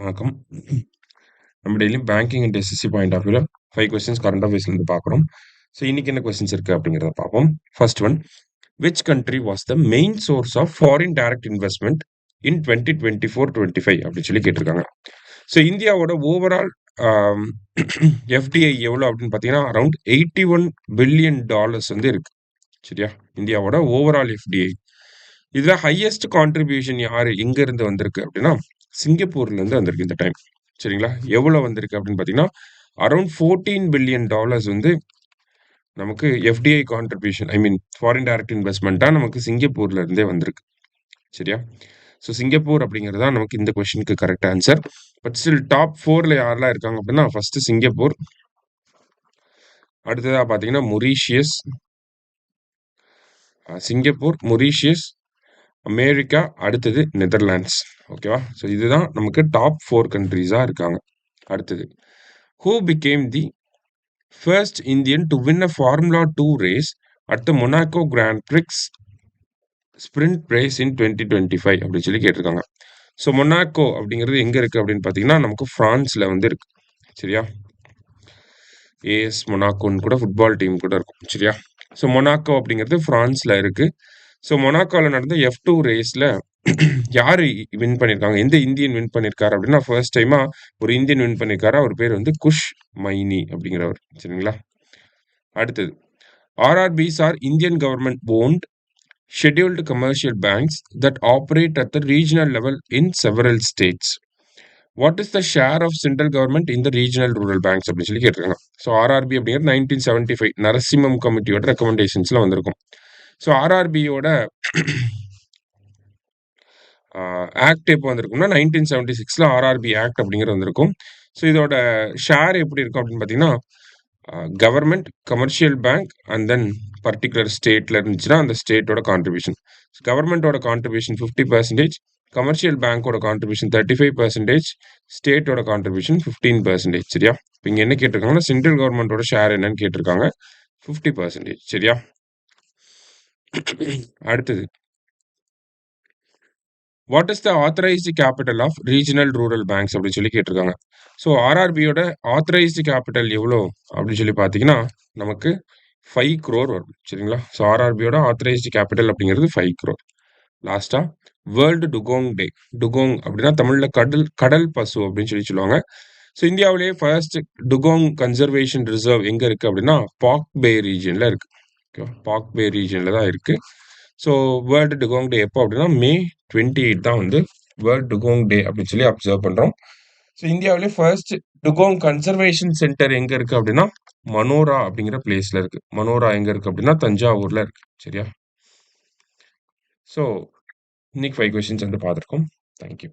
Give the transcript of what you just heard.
வணக்கம். நம்ம டெய்லியும் banking and SSC point of வியூல 5 கொஸ்டின்ஸ் கரண்ட் அஃபேர்ஸ்லேருந்து பார்க்குறோம். ஸோ இன்னைக்கு என்ன கொஸ்டின்ஸ் இருக்கு அப்படிங்கிறத பார்ப்போம். First one, which country was the main source of foreign direct investment in 2024-25 அப்படின்னு சொல்லி கேட்டிருக்காங்க. ஸோ இந்தியாவோட ஓவரால் எஃப்டிஐ எவ்வளோ அப்படின்னு பார்த்தீங்கன்னா அரௌண்ட் $81 பில்லியன் வந்து இருக்கு. சரியா? இந்தியாவோட ஓவரால் எஃப்டிஐ. இதுல ஹையஸ்ட் கான்ட்ரிபியூஷன் யாரு எங்க இருந்து வந்திருக்கு அப்படின்னா சிங்கப்பூர்ல இருந்து வந்திருக்கு இந்த டைம். சரிங்களா? எவ்வளவு வந்திருக்கு அப்படின்னு பாத்தீங்கன்னா அரௌண்ட் $14 பில்லியன் வந்து நமக்கு எஃப்டிஐ கான்ட்ரிபியூஷன் ஃபாரின் டைரக்ட் இன்வெஸ்ட்மெண்ட்டா நமக்கு சிங்கப்பூர்ல இருந்தே வந்திருக்கு. சரியா? ஸோ சிங்கப்பூர் அப்படிங்கிறது தான் நமக்கு இந்த கொஸ்டினுக்கு correct answer. But still top 4ல யாரெல்லாம் இருக்காங்க அப்படின்னா ஃபர்ஸ்ட் சிங்கப்பூர், அடுத்ததா பாத்தீங்கன்னா மொரீஷியஸ், அமெரிக்கா, அடுத்தது நெதர்லாண்ட்ஸ். ஓகேவா? ஸோ இதுதான் நமக்கு டாப் 4 கண்ட்ரீஸாக இருக்காங்க. அடுத்தது, who became the first Indian to win a Formula 2 race at the Monaco Grand Prix sprint race in 2025 அப்படின்னு சொல்லி கேட்டிருக்காங்க. ஸோ மொனாக்கோ அப்படிங்கிறது எங்க இருக்கு அப்படின்னு பார்த்தீங்கன்னா நமக்கு பிரான்ஸ்ல இருக்கு. சரியா? ஏஎஸ் மொனாக்கோன்னு கூட ஃபுட்பால் டீம் கூட இருக்கும். சரியா? ஸோ மொனாக்கோ அப்படிங்கிறது பிரான்ஸ்ல இருக்கு. ஸோ மொனாக்கோவில் நடந்த F2 ரேஸில் யார் வின் பண்ணியிருக்காங்க, எந்த இந்தியன் வின் பண்ணியிருக்காரு அப்படின்னா ஃபர்ஸ்ட் டைமாக ஒரு இந்தியன் வின் பண்ணியிருக்காரு. அவர் பேர் குஷ் மைனி அப்படிங்கிறவர். சரிங்களா? அடுத்தது, RRBs are Indian government owned scheduled commercial banks that operate at the regional level in several states. What is the share of central government in the regional rural banks அப்படின்னு சொல்லி கேட்டிருக்காங்க. So RRB அப்படிங்கிறது 1975 நரசிம்மம் கமிட்டியோட ரெக்கமெண்டேஷன்ஸ்ல வந்திருக்கும். So ஆர்ஆர்பியோட act எப்போ வந்திருக்கும்னா 1976ல RRB act அப்படிங்கிறது வந்திருக்கும். So இதோட share எப்படி இருக்கும் அப்படின்னு பார்த்தீங்கன்னா government, commercial bank and then particular ஸ்டேட்ல இருந்துச்சுன்னா அந்த ஸ்டேட்டோட கான்ட்ரிபியூஷன். கவர்மெண்டோட கான்ட்ரிபியூஷன் 50%, கமர்ஷியல் பேங்கோட கான்ட்ரிபியூஷன் 35%, ஸ்டேட்டோட கான்ட்ரிபியூஷன் 15%. சரியா? இப்போ இங்கே என்ன கேட்டிருக்காங்கன்னா சென்ட்ரல் கவர்மெண்டோட ஷேர் என்னன்னு கேட்டிருக்காங்க, 50%. சரியா? அடுத்தது, what is the authorised capital of regional rural banks அப்படின்னு சொல்லி கேட்டிருக்காங்க. ஸோ ஆர்ஆர்பியோட ஆத்தரைஸ்டு கேபிட்டல் எவ்வளோ அப்படின்னு சொல்லி பார்த்தீங்கன்னா நமக்கு 5 crore வரும். சரிங்களா? ஸோ ஆர்ஆர்பியோட ஆத்தரைஸ்டு கேபிட்டல் அப்படிங்கிறது 5 crore. லாஸ்டா, வேர்ல்டு டுகோங் டே. டுகோங் அப்படின்னா தமிழ்ல கடல் பசு அப்படின்னு சொல்லி சொல்லுவாங்க. ஸோ இந்தியாவிலேயே ஃபர்ஸ்ட் டுகோங் கன்சர்வேஷன் ரிசர்வ் எங்க இருக்கு அப்படின்னா பாக் பே ரீஜன்ல இருக்கு. பாக் பே ரீஜன்ல தான் இருக்கு. ஸோ வேர்ல்டு டுகோங் டே எப்போ அப்படின்னா May 28 தான் வேர்ல்டு டுகோங் டே அப்படின்னு சொல்லி அப்சர்வ் பண்றோம். ஸோ இந்தியாவிலே ஃபர்ஸ்ட் டுகோங் கன்சர்வேஷன் சென்டர் எங்க இருக்கு அப்படின்னா மனோரா அப்படிங்கிற பிளேஸ்ல இருக்கு. மனோரா எங்க இருக்கு அப்படின்னா தஞ்சாவூர்ல இருக்கு. சரியா? ஸோ இன்னைக்கு 5 கொஸ்டின்ஸ் பார்த்துருக்கோம். தேங்க்யூ.